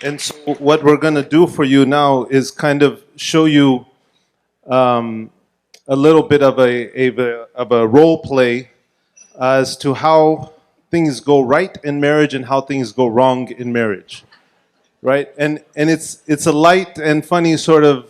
And so what we're going to do for you now is kind of show you a little bit of a role play as to how things go right in marriage and how things go wrong in marriage, right? And it's a light and funny sort of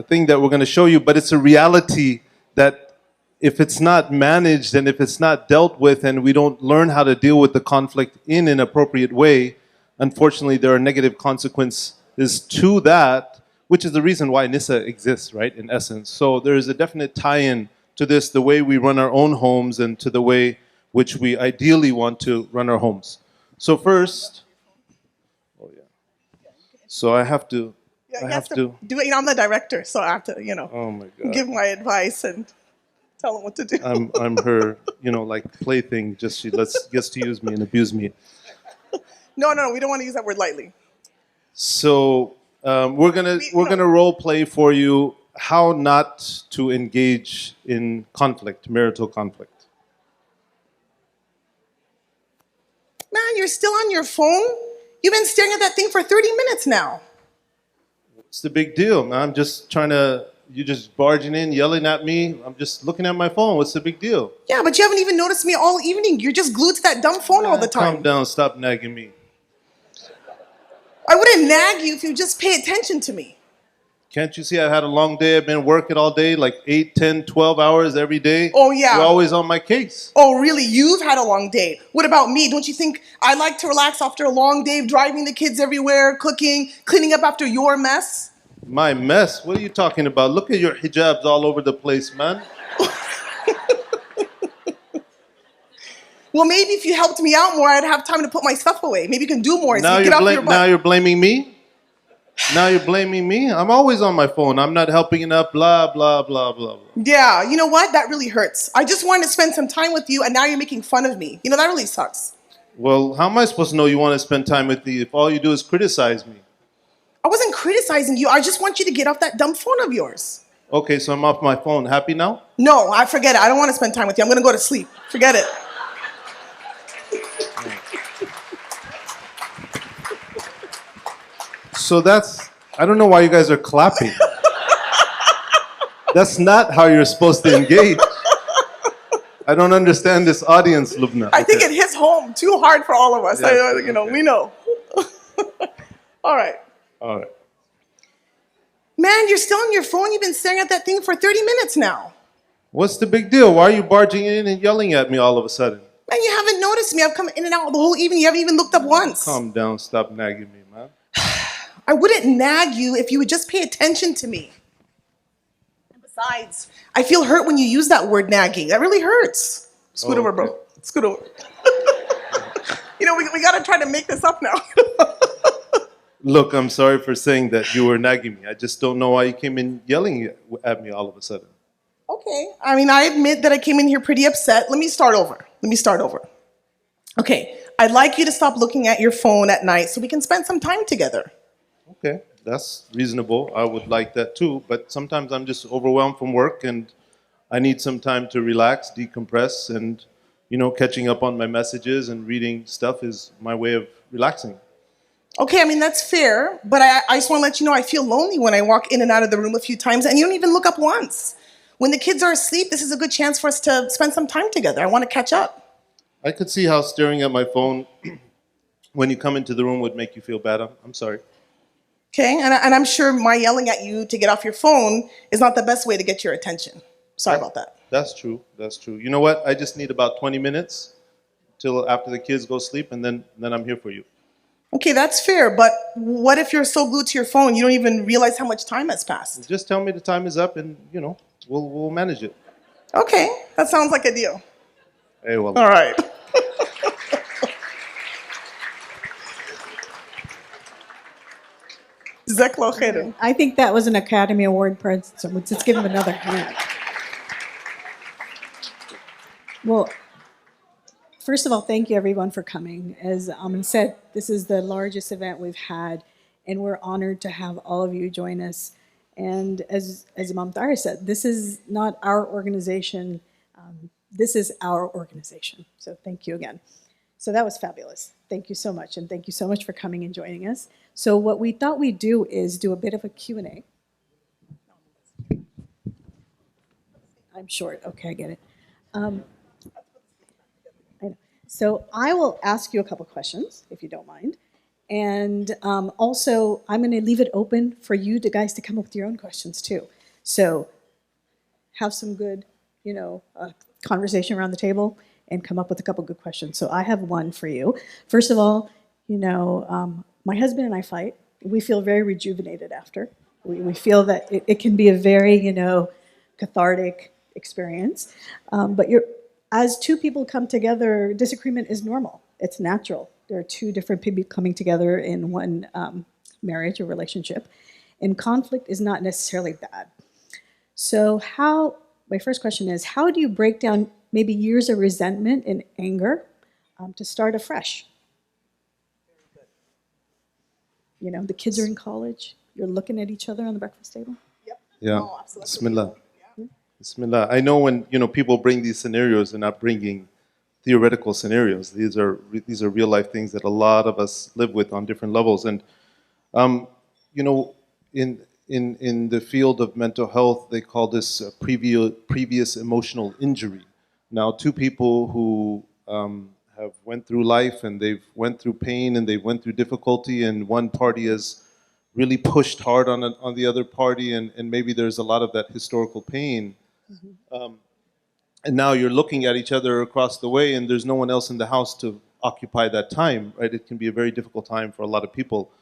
thing that we're going to show you, but it's a reality that if it's not managed and if it's not dealt with and we don't learn how to deal with the conflict in an appropriate way, unfortunately there are negative consequences to that, which is the reason why NISA exists, right, in essence. So there is a definite tie-in to this, the way we run our own homes and to the way which we ideally want to run our homes. So first, oh yeah. So I have to, Yeah, I have to do it. You know, I'm the director, so I have to, you know, oh my God, give my advice and tell them what to do. I'm her, you know, like plaything. Just she gets to use me and abuse me. No, we don't want to use that word lightly. So we're gonna role play for you how not to engage in conflict, marital conflict. Man, you're still on your phone? You've been staring at that thing for 30 minutes now. What's the big deal, man? I'm just trying to. You just barging in, yelling at me. I'm just looking at my phone. What's the big deal? Yeah, but you haven't even noticed me all evening. You're just glued to that dumb phone all the time. Calm down. Stop nagging me. I wouldn't nag you if you just pay attention to me. Can't you see I had a long day? I've been working all day, like 8, 10, 12 hours every day. Oh, yeah. You're always on my case. Oh, really? You've had a long day. What about me? Don't you think I like to relax after a long day, driving the kids everywhere, cooking, cleaning up after your mess? My mess? What are you talking about? Look at your hijabs all over the place, man. Well, maybe if you helped me out more, I'd have time to put my stuff away. Maybe you can do more. Now, So get off your butt. now you're blaming me? Now you're blaming me? I'm always on my phone. I'm not helping enough, blah, blah, blah, blah, blah. Yeah, you know what? That really hurts. I just wanted to spend some time with you, and now you're making fun of me. You know, that really sucks. Well, how am I supposed to know you want to spend time with me if all you do is criticize me? I wasn't criticizing you. I just want you to get off that dumb phone of yours. Okay, so I'm off my phone. Happy now? No, I forget it. I don't want to spend time with you. I'm going to go to sleep. Forget it. So that's, I don't know why you guys are clapping. That's not how you're supposed to engage. I don't understand this audience, Lobna. I think it hits home too hard for all of us. Yes, You know, we know. All right. All right. Man, you're still on your phone. You've been staring at that thing for 30 minutes now. What's the big deal? Why are you barging in and yelling at me all of a sudden? Man, you haven't noticed me. I've come in and out the whole evening. You haven't even looked up once. Calm down. Stop nagging me, man. I wouldn't nag you if you would just pay attention to me. And besides, I feel hurt when you use that word nagging. That really hurts. Scoot over, bro. Scoot over. You know, we got to try to make this up now. Look, I'm sorry for saying that you were nagging me. I just don't know why you came in yelling at me all of a sudden. Okay. I mean, I admit that I came in here pretty upset. Let me start over. Okay. I'd like you to stop looking at your phone at night so we can spend some time together. Okay, that's reasonable. I would like that too, but sometimes I'm just overwhelmed from work and I need some time to relax, decompress, and, you know, catching up on my messages and reading stuff is my way of relaxing. Okay, I mean, that's fair, but I just want to let you know I feel lonely when I walk in and out of the room a few times, and you don't even look up once. When the kids are asleep, this is a good chance for us to spend some time together. I want to catch up. I could see how staring at my phone when you come into the room would make you feel bad. I'm sorry. Okay, and I'm sure my yelling at you to get off your phone is not the best way to get your attention. Sorry about that. That's true. That's true. You know what? I just need about 20 minutes till after the kids go sleep, and then I'm here for you. Okay, that's fair, but what if you're so glued to your phone you don't even realize how much time has passed? Just tell me the time is up, and, you know, we'll manage it. Okay, that sounds like a deal. Hey, well. All right. I think that was an Academy Award present, so let's give him another hand. Well, first of all, thank you everyone for coming. As Amin said, this is the largest event we've had, and we're honored to have all of you join us. And as Imam Tahir said, this is not our organization, this is our organization. So thank you again. So that was fabulous. Thank you so much, and thank you so much for coming and joining us. So what we thought we'd do is do a bit of a Q&A. I'm short. Okay, I get it. I know. So I will ask you a couple questions, if you don't mind. And also, I'm going to leave it open for you guys to come up with your own questions, too. So have some good, conversation around the table and come up with a couple good questions. So I have one for you. First of all, my husband and I fight. We feel very rejuvenated after. We feel that it can be a very, cathartic experience. But as two people come together, disagreement is normal. It's natural. There are two different people coming together in one marriage or relationship. And conflict is not necessarily bad. So my first question is, how do you break down maybe years of resentment and anger to start afresh? The kids are in college. You're looking at each other on the breakfast table. Yep. Yeah. Oh, absolutely. Bismillah. Yeah. Bismillah. I know when people bring these scenarios, they're not bringing theoretical scenarios. These are real life things that a lot of us live with on different levels. And in the field of mental health, they call this previous emotional injury. Now, two people who have went through life and they've went through pain and they've went through difficulty, and one party has really pushed hard on the other party, and maybe there's a lot of that historical pain. And now you're looking at each other across the way, and there's no one else in the house to occupy that time, right? It can be a very difficult time for a lot of people.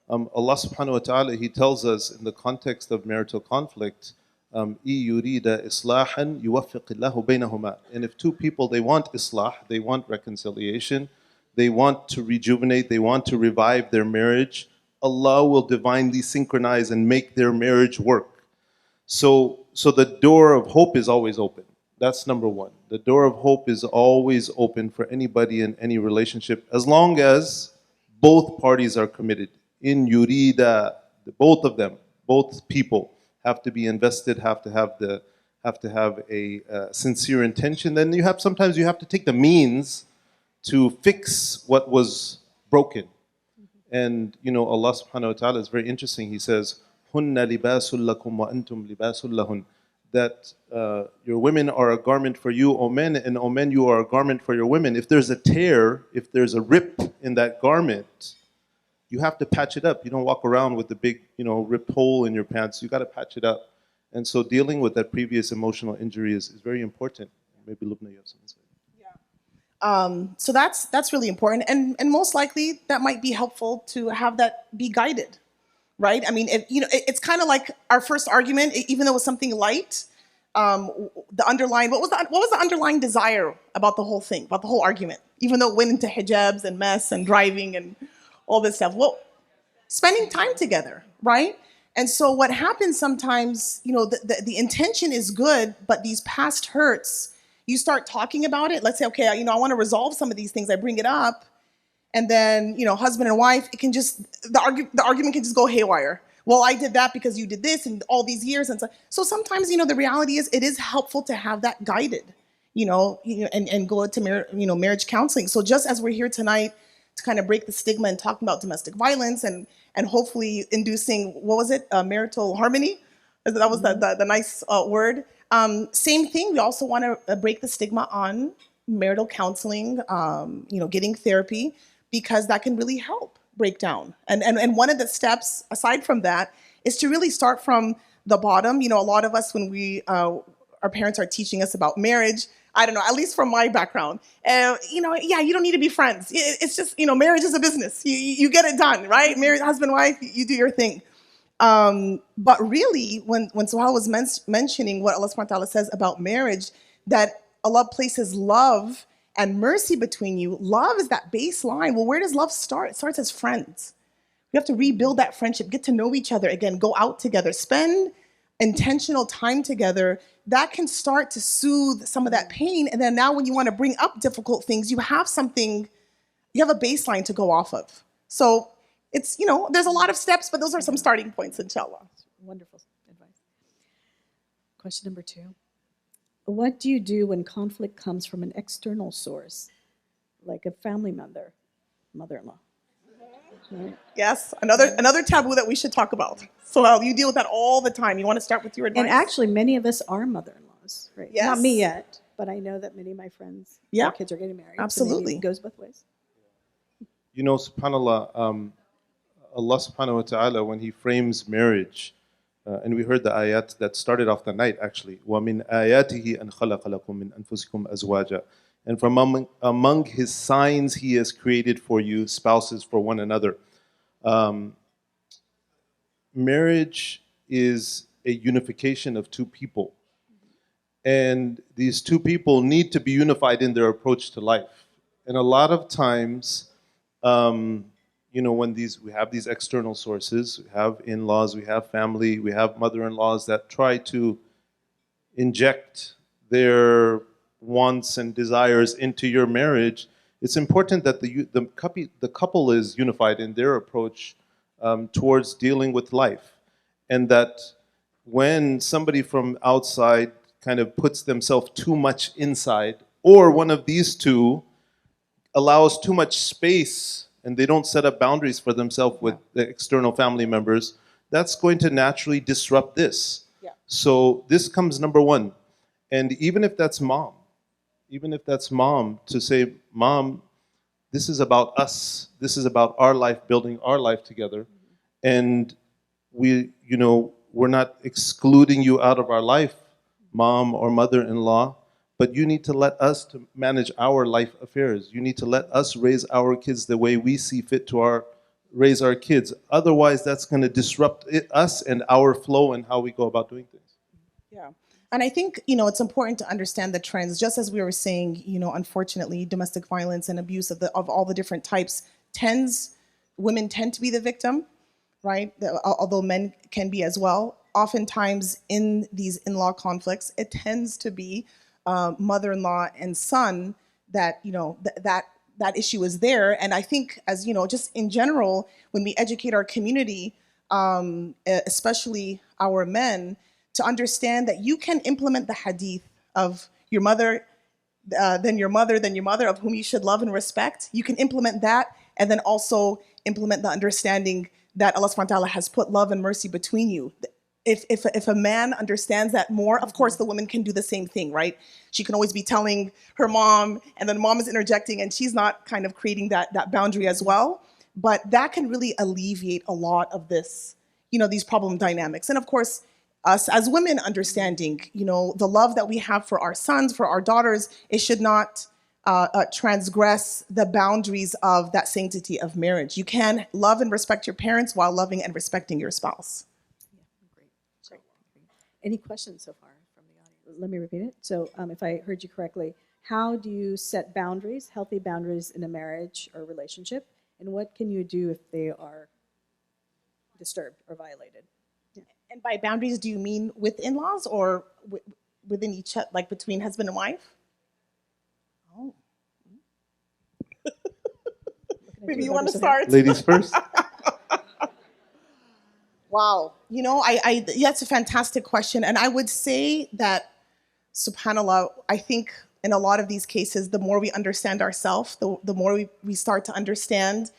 Allah subhanahu wa ta'ala, He tells us in the context of marital conflict, إِن يُرِيدَ إِصْلَاحًا يُوَفِّقِ اللَّهُ بَيْنَهُمَا. And if two people, they want islah, they want reconciliation, they want to rejuvenate, they want to revive their marriage, Allah will divinely synchronize and make their marriage work. So the door of hope is always open. That's number one. The door of hope is always open for anybody in any relationship, as long as both parties are committed. In yurida, both of them, both people have to be invested, have to have a sincere intention. Then sometimes you have to take the means to fix what was broken. And Allah subhanahu wa ta'ala is very interesting. He says, "Hunna libasul lakum wa antum libasul lahun." That your women are a garment for you, O men, and O men, you are a garment for your women. If there's a tear, if there's a rip in that garment, you have to patch it up. You don't walk around with the big, ripped hole in your pants. You got to patch it up. And so dealing with that previous emotional injury is very important. Maybe Lobna, you have something to say. So that's really important, and most likely that might be helpful to have that be guided, right? I mean, it's kind of like our first argument, even though it was something light. The underlying what was the underlying desire about the whole thing, about the whole argument, even though it went into hijabs and mess and driving and all this stuff. Well, spending time together, right? And so what happens sometimes, the intention is good, but these past hurts. You start talking about it. Let's say, okay, I want to resolve some of these things. I bring it up, and then husband and wife, it can just the argument can just go haywire. Well, I did that because you did this, and all these years, and so sometimes the reality is it is helpful to have that guided, and go to marriage counseling. So just as we're here tonight to kind of break the stigma and talking about domestic violence and hopefully inducing marital harmony. That was the nice word. Same thing, we also want to break the stigma on marital counseling, getting therapy, because that can really help break down. And one of the steps, aside from that, is to really start from the bottom. A lot of us, when our parents are teaching us about marriage, I don't know, at least from my background, you don't need to be friends. It's just, marriage is a business. You get it done, right? Married, husband, wife, you do your thing. But really, when Suhail was mentioning what Allah subhanahu wa ta'ala says about marriage, that Allah places love and mercy between you. Love is that baseline. Well, where does love start? It starts as friends. We have to rebuild that friendship, get to know each other again, go out together, spend intentional time together. That can start to soothe some of that pain. And then now when you want to bring up difficult things, you have a baseline to go off of. So it's, there's a lot of steps, but those are some starting points, inshallah. Wonderful advice. Question number 2. What do you do when conflict comes from an external source, like a family member mother-in-law. Right? Yes, another taboo that we should talk about. So you deal with that all the time. You want to start with your advice? And actually, many of us are mother-in-laws, right? Yes. Not me yet, but I know that many of my friends, Yeah. their kids are getting married. Absolutely. So maybe it goes both ways. You know, subhanAllah, Allah subhanahu wa ta'ala, when He frames marriage, and we heard the ayat that started off the night actually, وَمِنْ آيَاتِهِ أَنْ خَلَقَ لَكُم مِّنْ أَنفُسِكُمْ أَزْوَاجًا. And from among His signs, He has created for you spouses for one another. Marriage is a unification of two people. And these two people need to be unified in their approach to life. And a lot of times, you know, when we have these external sources, we have in-laws, we have family, we have mother-in-laws that try to inject their wants and desires into your marriage, it's important that the couple is unified in their approach towards dealing with life. And that when somebody from outside kind of puts themselves too much inside, or one of these two allows too much space and they don't set up boundaries for themselves with the external family members, that's going to naturally disrupt this. Yeah. So this comes number one. And even if that's mom, to say, Mom, this is about us. This is about our life, building our life together. And we're not excluding you out of our life, mom or mother-in-law, but you need to let us to manage our life affairs. You need to let us raise our kids the way we see fit to raise our kids. Otherwise, that's going to disrupt us and our flow and how we go about doing things. Yeah. And I think, it's important to understand the trends. Just as we were saying, unfortunately, domestic violence and abuse of all the different types women tend to be the victim, right? Although men can be as well. Oftentimes in these in-law conflicts, it tends to be mother-in-law and son that, that issue is there. And I think as, just in general, when we educate our community, especially our men, to understand that you can implement the hadith of your mother, then your mother, of whom you should love and respect. You can implement that and then also implement the understanding that Allah subhanahu wa ta'ala has put love and mercy between you. If a man understands that more, of course the woman can do the same thing, right? She can always be telling her mom, and then mom is interjecting and she's not kind of creating that boundary as well. But that can really alleviate a lot of this, these problem dynamics. And of course, us as women understanding, the love that we have for our sons, for our daughters, it should not transgress the boundaries of that sanctity of marriage. You can love and respect your parents while loving and respecting your spouse. Great. Any questions so far from the audience? Let me repeat it. So if I heard you correctly, how do you set boundaries, healthy boundaries in a marriage or relationship? And what can you do if they are disturbed or violated? And by boundaries, do you mean with in-laws or within each, like between husband and wife? Oh. Maybe you want to start? Ladies first. Wow. That's a fantastic question. And I would say that, subhanAllah, I think in a lot of these cases, the more we understand ourselves, the more we start to understand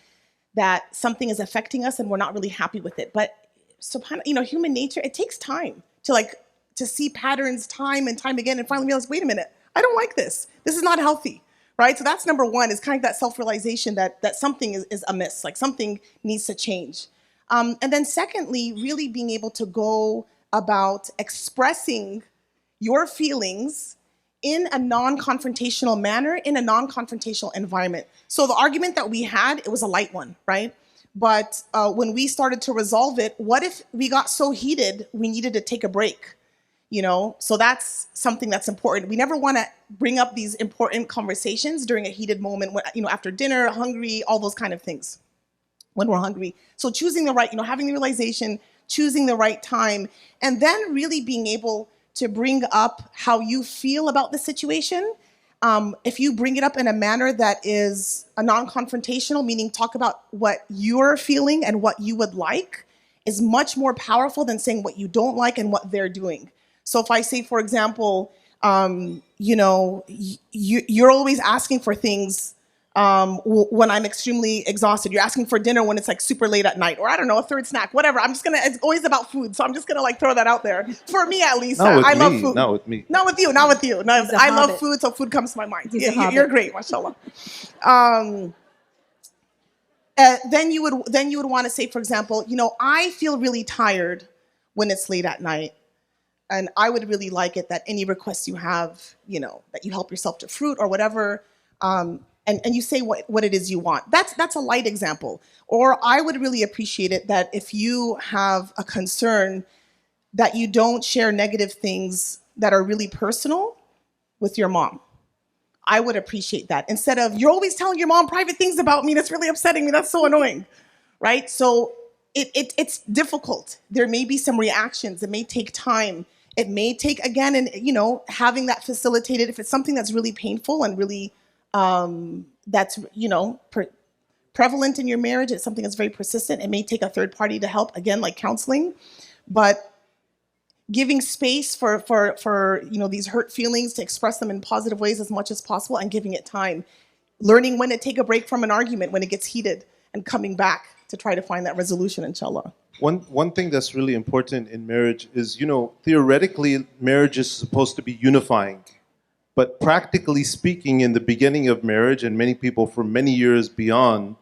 that something is affecting us and we're not really happy with it. But human nature, it takes time to see patterns time and time again and finally realize, wait a minute, I don't like this. This is not healthy, right? So that's number one, is kind of that self-realization that something is amiss, like something needs to change. And then secondly, really being able to go about expressing your feelings in a non-confrontational manner, in a non-confrontational environment. So the argument that we had, it was a light one, right? But when we started to resolve it, what if we got so heated we needed to take a break? So that's something that's important. We never want to bring up these important conversations during a heated moment, when, after dinner, hungry, all those kind of things, when we're hungry. So choosing the right, having the realization, choosing the right time, and then really being able to bring up how you feel about the situation. If you bring it up in a manner that is a non-confrontational, meaning talk about what you're feeling and what you would like, is much more powerful than saying what you don't like and what they're doing. So if I say, for example, you're always asking for things when I'm extremely exhausted. You're asking for dinner when it's like super late at night, or I don't know, a third snack, whatever. It's always about food, so I'm just gonna like throw that out there. For me, at least, Not with I love me, food. not with me. Not with you, not with you. No, He's a I love hobbit. food, so food comes to my mind. He's a Yeah, hobbit. you're great, mashallah. Then you would want to say, for example, I feel really tired when it's late at night. And I would really like it that any requests you have, that you help yourself to fruit or whatever, and you say what it is you want. That's a light example. Or I would really appreciate it that if you have a concern, that you don't share negative things that are really personal with your mom. I would appreciate that. Instead of, you're always telling your mom private things about me, that's really upsetting me, that's so annoying, right? So it's difficult. There may be some reactions. It may take time. It may take, again, and having that facilitated, if it's something that's really painful and really, that's, prevalent in your marriage, it's something that's very persistent, it may take a third party to help, again, like counseling. But giving space for these hurt feelings to express them in positive ways as much as possible, and giving it time. Learning when to take a break from an argument when it gets heated, and coming back to try to find that resolution, inshallah. One thing that's really important in marriage is, theoretically, marriage is supposed to be unifying. But practically speaking, in the beginning of marriage, and many people for many years beyond,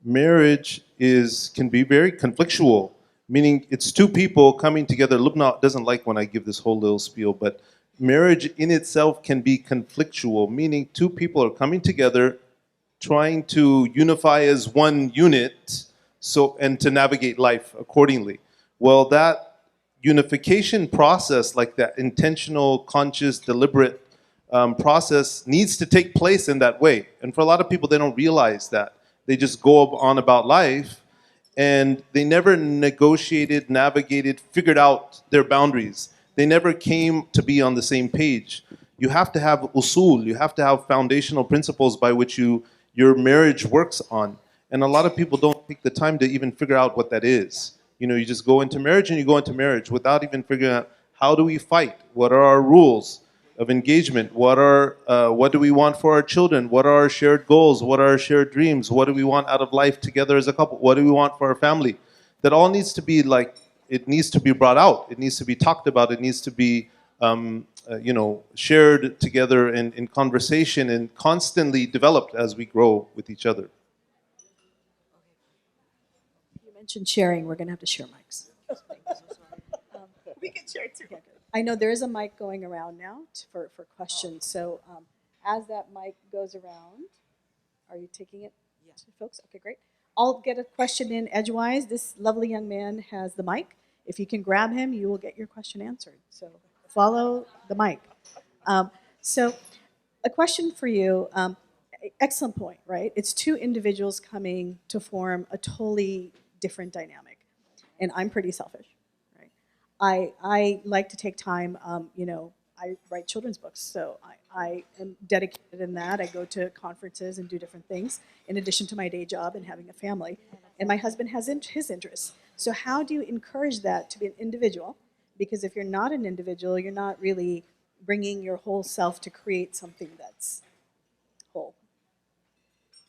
marriage can be very conflictual. Meaning it's two people coming together. Lubna doesn't like when I give this whole little spiel, but marriage in itself can be conflictual, meaning two people are coming together, trying to unify as one unit, and to navigate life accordingly. Well, that unification process, like that intentional, conscious, deliberate process, needs to take place in that way. And for a lot of people, they don't realize that. They just go on about life, and they never negotiated, navigated, figured out their boundaries. They never came to be on the same page. You have to have usul, you have to have foundational principles by which your marriage works on. And a lot of people don't take the time to even figure out what that is. You just go into marriage and you go into marriage without even figuring out, how do we fight? What are our rules of engagement? What do we want for our children? What are our shared goals? What are our shared dreams? What do we want out of life together as a couple? What do we want for our family? That all needs to be it needs to be brought out. It needs to be talked about. It needs to be, shared together in conversation, and constantly developed as we grow with each other. You mentioned sharing. We're going to have to share mics. We can share too. Yeah, good. I know there is a mic going around now for questions. So as that mic goes around, are you taking it to folks? Okay, great. I'll get a question in edgewise. This lovely young man has the mic. If you can grab him, you will get your question answered. So follow the mic. So a question for you. Excellent point, right? It's two individuals coming to form a totally different dynamic. And I'm pretty selfish. I like to take time, I write children's books, so I am dedicated in that. I go to conferences and do different things in addition to my day job and having a family. And my husband has his interests. So how do you encourage that to be an individual? Because if you're not an individual, you're not really bringing your whole self to create something that's whole.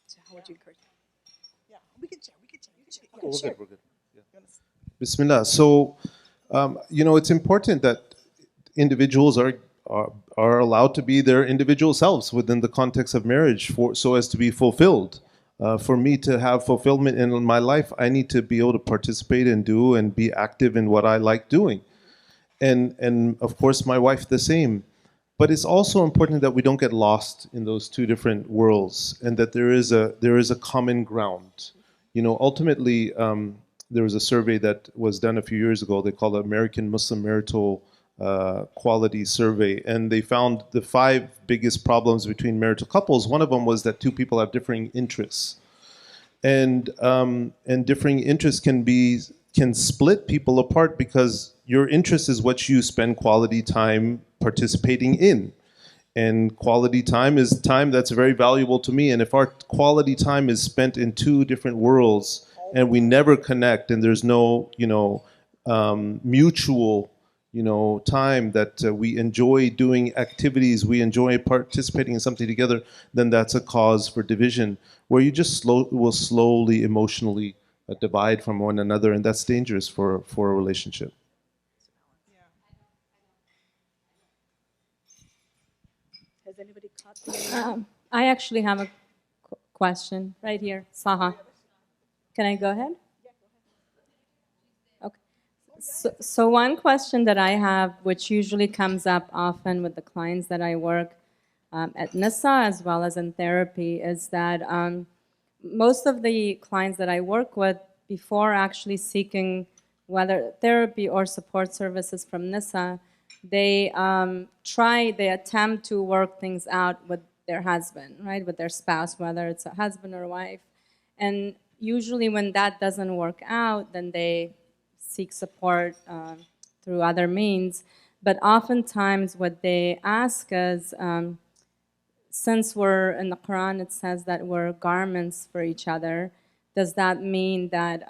So how would you encourage that? Yeah, we can share. Oh, we're good. Yeah. Bismillah. So, it's important that individuals are allowed to be their individual selves within the context of marriage, so as to be fulfilled. For me to have fulfillment in my life, I need to be able to participate and do and be active in what I like doing. And of course, my wife the same. But it's also important that we don't get lost in those two different worlds, and that there is a common ground. Ultimately, there was a survey that was done a few years ago. They called it American Muslim Marital Quality Survey, and they found the 5 biggest problems between marital couples. One of them was that two people have differing interests, and differing interests can split people apart, because your interest is what you spend quality time participating in. And quality time is time that's very valuable to me. And if our quality time is spent in two different worlds, and we never connect, and there's no, mutual, time, that we enjoy doing activities, we enjoy participating in something together, then that's a cause for division, where you just will slowly emotionally divide from one another, and that's dangerous for a relationship. Has anybody caught the I actually have a question right here. Saha. Can I go ahead? Okay. So one question that I have, which usually comes up often with the clients that I work at NISA as well as in therapy, is that most of the clients that I work with, before actually seeking whether therapy or support services from NISA, they attempt to work things out with their husband, right, with their spouse, whether it's a husband or wife. And usually when that doesn't work out, then they seek support through other means. But oftentimes what they ask is, since we're in the Quran, it says that we're garments for each other. Does that mean that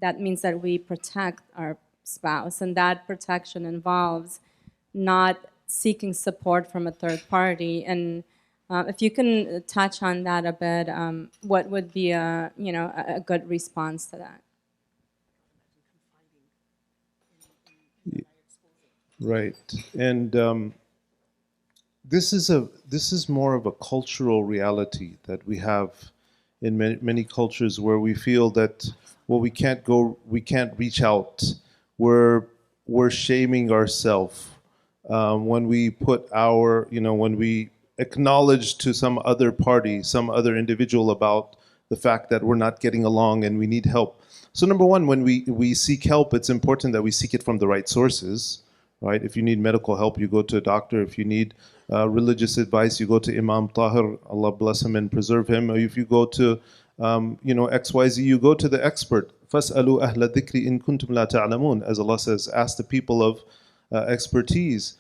that means that we protect our spouse, and that protection involves not seeking support from a third party? And if you can touch on that a bit, what would be a good response to that? Right, and this is more of a cultural reality that we have in many cultures, where we feel that, well, we can't reach out. We're shaming ourselves when we put when we acknowledge to some other party, some other individual, about the fact that we're not getting along and we need help. So number one, when we seek help, it's important that we seek it from the right sources, right? If you need medical help, you go to a doctor. If you need religious advice, you go to Imam Tahir, Allah bless him and preserve him. Or if you go to XYZ, you go to the expert. فَاسْأَلُوا أَهْلَ الذِّكْرِ إِن كُنْتُمْ لَا تَعْلَمُونَ. As Allah says, ask the people of expertise.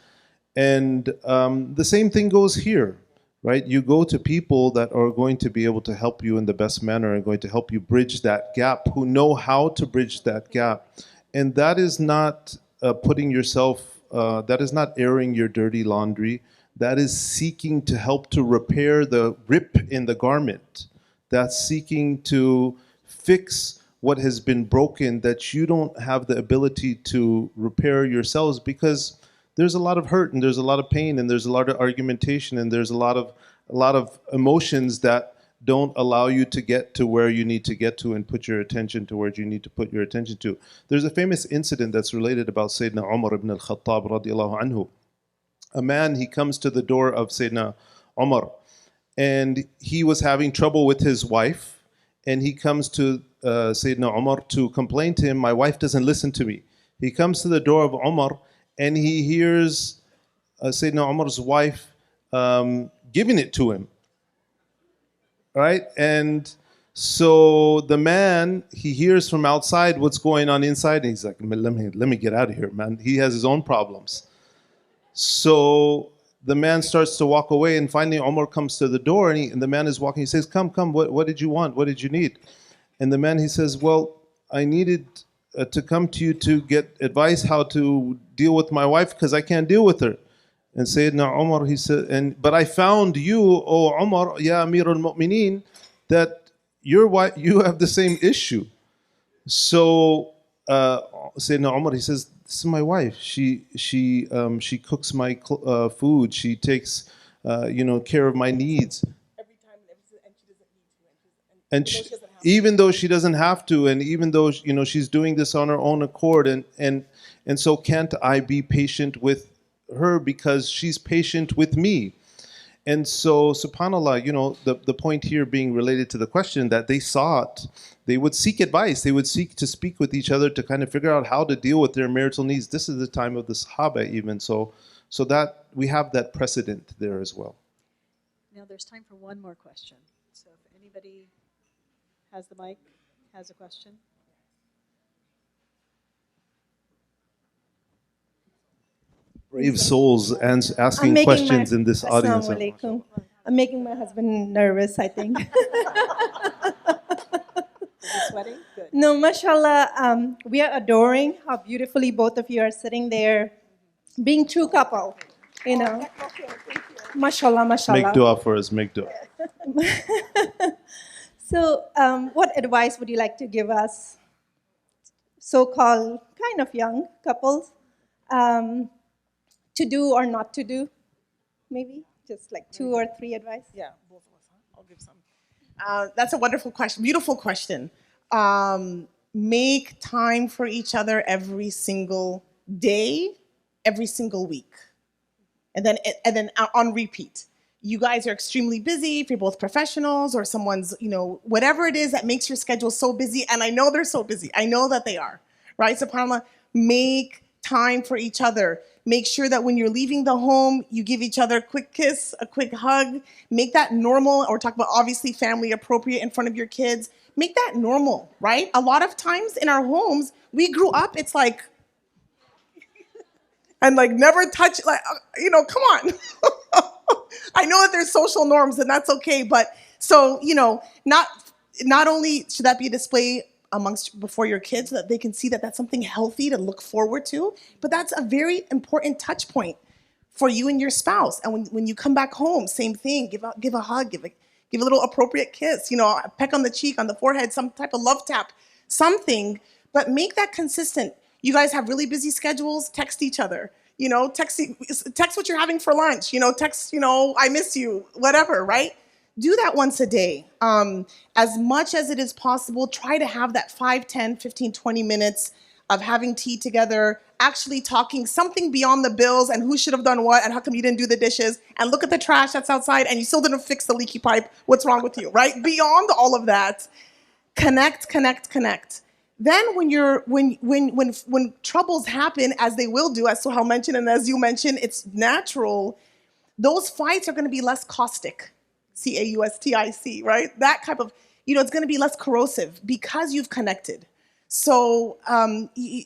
And the same thing goes here, right? You go to people that are going to be able to help you in the best manner and going to help you bridge that gap, who know how to bridge that gap. And that is not putting yourself, that is not airing your dirty laundry. That is seeking to help to repair the rip in the garment. That's seeking to fix what has been broken, that you don't have the ability to repair yourselves, because there's a lot of hurt and there's a lot of pain and there's a lot of argumentation and there's a lot of emotions that don't allow you to get to where you need to get to and put your attention to where you need to put your attention to. There's a famous incident that's related about Sayyidina Umar ibn al-Khattab radiallahu anhu. A man, he comes to the door of Sayyidina Umar, and he was having trouble with his wife, and he comes to Sayyidina Umar to complain to him, my wife doesn't listen to me. He comes to the door of Umar, and he hears Sayyidina Umar's wife giving it to him, right? And so the man, he hears from outside what's going on inside, and he's like, let me get out of here, man. He has his own problems. So the man starts to walk away, and finally Umar comes to the door, and the man is walking. He says, come, what did you want? What did you need? And the man, he says, well, I needed to come to you to get advice how to deal with my wife, because I can't deal with her. And Sayyidina Umar, he said, but I found you, O Umar, Ya Amir al-Mu'mineen, that you have the same issue. So Sayyidina Umar, he says, this is my wife. She cooks my food. She takes care of my needs. Every time, and she doesn't need to. And even though she doesn't have to, and even though she's doing this on her own accord, and so can't I be patient with her because she's patient with me? And so, subhanAllah, the point here being related to the question that they would seek advice, they would seek to speak with each other to kind of figure out how to deal with their marital needs. This is the time of the Sahaba even, so that we have that precedent there as well. Now there's time for one more question. So if anybody has the mic, has a question. Brave souls asking questions in this audience. I'm making my husband nervous, I think. Sweating? Good. No, mashallah, we are adoring how beautifully both of you are sitting there, being true couple, you know. Mashallah, mashallah. Make dua for us, make dua. So, what advice would you like to give us, so-called kind of young couples, to do or not to do? Maybe just like 2 or 3 advice. Yeah, both of us. Huh? I'll give some. That's a wonderful question. Beautiful question. Make time for each other every single day, every single week, and then on repeat. You guys are extremely busy. If you're both professionals or someone's, whatever it is that makes your schedule so busy, and I know they're so busy. I know that they are, right? SubhanAllah, make time for each other. Make sure that when you're leaving the home, you give each other a quick kiss, a quick hug. Make that normal, or talk about obviously family appropriate in front of your kids. Make that normal, right? A lot of times in our homes, we grew up, it's like, and like never touch, like, come on. I know that there's social norms and that's okay, but so, not only should that be a display before your kids so that they can see that that's something healthy to look forward to, but that's a very important touch point for you and your spouse. And when you come back home, same thing, give a hug, give a little appropriate kiss, a peck on the cheek, on the forehead, some type of love tap, something, but make that consistent. You guys have really busy schedules, text each other. Text what you're having for lunch, text, I miss you, whatever, right? Do that once a day. As much as it is possible, try to have that 5, 10, 15, 20 minutes of having tea together, actually talking something beyond the bills and who should have done what and how come you didn't do the dishes, and look at the trash that's outside and you still didn't fix the leaky pipe. What's wrong with you, right? Beyond all of that, connect. Then when troubles happen, as they will do, as Suhail mentioned and as you mentioned, it's natural. Those fights are going to be less caustic, caustic, right? That type of, it's going to be less corrosive because you've connected. So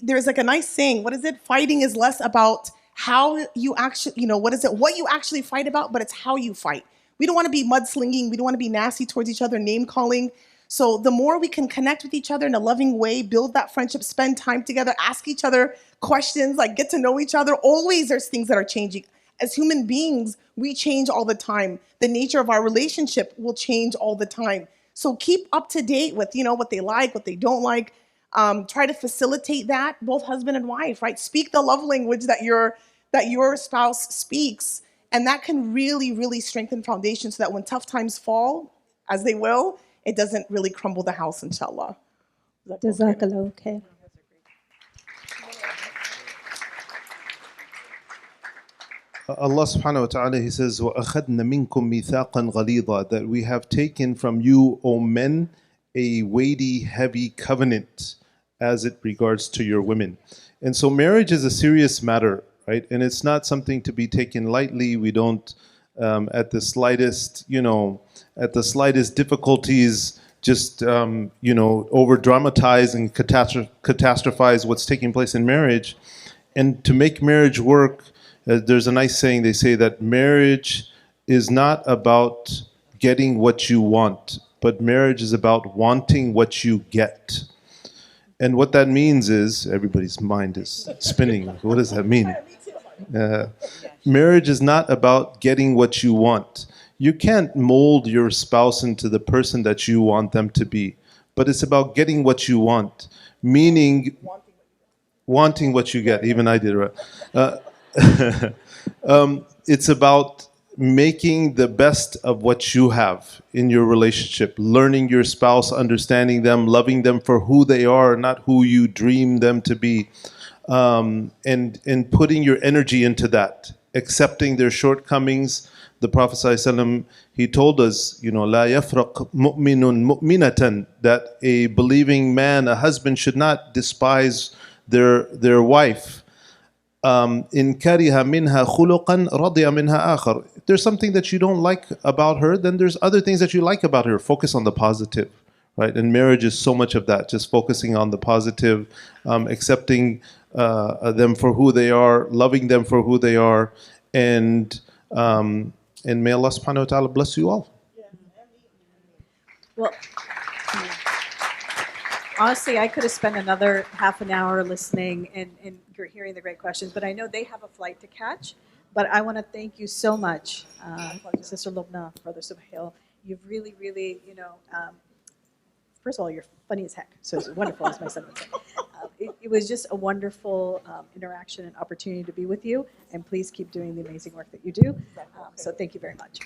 there's like a nice saying. What is it? Fighting is less about how you actually, what you actually fight about, but it's how you fight. We don't want to be mudslinging. We don't want to be nasty towards each other, name calling. So the more we can connect with each other in a loving way, build that friendship, spend time together, ask each other questions, like get to know each other. Always there's things that are changing. As human beings, we change all the time. The nature of our relationship will change all the time. So keep up to date with, what they like, what they don't like. Try to facilitate that, both husband and wife, right? Speak the love language that your spouse speaks. And that can really, really strengthen foundation so that when tough times fall, as they will, it doesn't really crumble the house, inshallah. Jazakallah, okay. Allah subhanahu wa ta'ala, He says, وَأَخَذْنَ مِنْكُمْ مِيثَاقًا غَلِيظًا, that we have taken from you, O men, a weighty, heavy covenant as it regards to your women. And so marriage is a serious matter, right? And it's not something to be taken lightly. We don't, at the slightest difficulties, just, over dramatize and catastrophize what's taking place in marriage. And to make marriage work, there's a nice saying, they say that marriage is not about getting what you want, but marriage is about wanting what you get. And what that means is, everybody's mind is spinning. What does that mean? Marriage is not about getting what you want. You can't mold your spouse into the person that you want them to be, but it's about getting what you want, meaning wanting what you get. Even I did, right? It's about making the best of what you have in your relationship, learning your spouse, understanding them, loving them for who they are, not who you dream them to be, and putting your energy into that, accepting their shortcomings. The Prophet ﷺ, he told us, لا يفرق مؤمن مؤمنة, that a believing man, a husband, should not despise their wife. إن كره منها خلقا رضي منها آخر. If there's something that you don't like about her, then there's other things that you like about her. Focus on the positive, right? And marriage is so much of that, just focusing on the positive, accepting them for who they are, loving them for who they are, and may Allah subhanahu wa ta'ala bless you all. Well, Honestly, I could have spent another half an hour listening and hearing the great questions, but I know they have a flight to catch. But I want to thank you so much, Sister Lobna, Brother Suhail. You've really, really, first of all, you're funny as heck. So it's wonderful, as my son would say. It was just a wonderful interaction and opportunity to be with you. And please keep doing the amazing work that you do. So thank you very much.